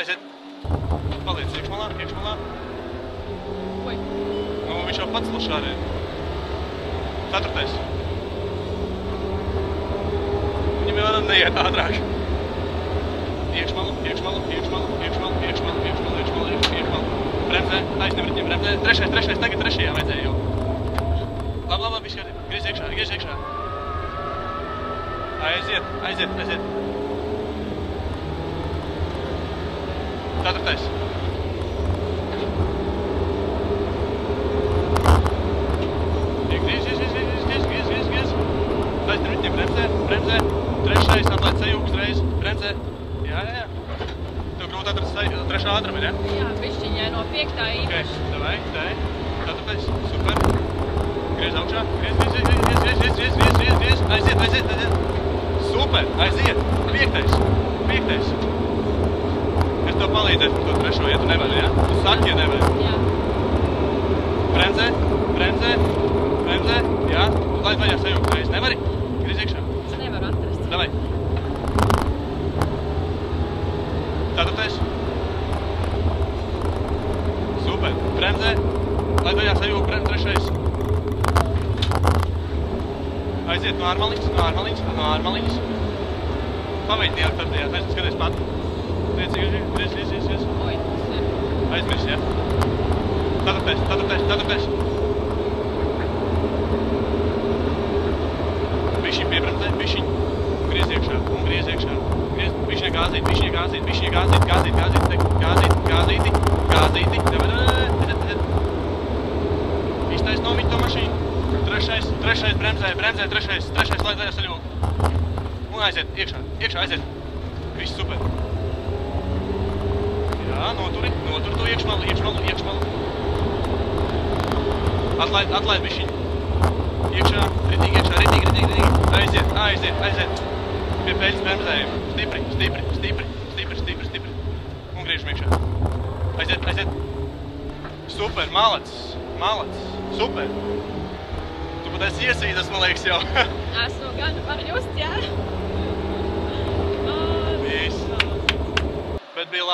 aiziet. Paliec iekšmalā. Oi. Nu, viņš jau pats lašā arī. 4. Viņam jau varam neiet ātrāk. Iekšmalu. Bremzē, taisniem riņiem, bremzē. 3. tagad 3. vajadzēja jau. Labi, viss kārtībā. Griez iekšā. Aiziet. 4. Griez. Taisniem riņiem, bremzē. 3. atlaid sajūgs reiz, bremzē. Jā. Tev grūti atrast 3. ātrumu, ir, ja? Jā, bišķiņai no 5. īpaši. Davai, 4. Super. Griez augšā. Griez. Aiziet. Super, aiziet. 5. Es tev palīdzēšu par to 3. ja tu nevari, ja? Tu saki, ja nevari. Jā. Bremzē. Jā. Laid vaļā sajūgt reiz. Nevari? Griez iekšā. Es nevaru atrast. Davai. 4. Super. Bremzē. Laid vaļā sajūgt 3. Aiziet no ārmaliņas. Paveidi dienu 4. Aiziet, skaties pat. Griez. Oi, Aizmirs, ja? 4. Bišķiņ piebremzē, bišķiņ. Griez iekšā. Bišķiņ gāzīt. Gāzīti. Iztais nomiņ to mašīnu. 3. bremzē. 3. laid vaļā saļūgu. Un aiziet, iekšā aiziet. Viss super. Jā, notur to iekšmalu. Atlaid bišķiņ. Iekšā, ritīgi. Aiziet. Pie peļas bremzējuma. Stipri. Un griežam iekšā. Aiziet. Super, malacis. Super. Tu pat esi iesīdas, man liekas, jau. esmu gan var just, jā. Viss. Bet bija labi.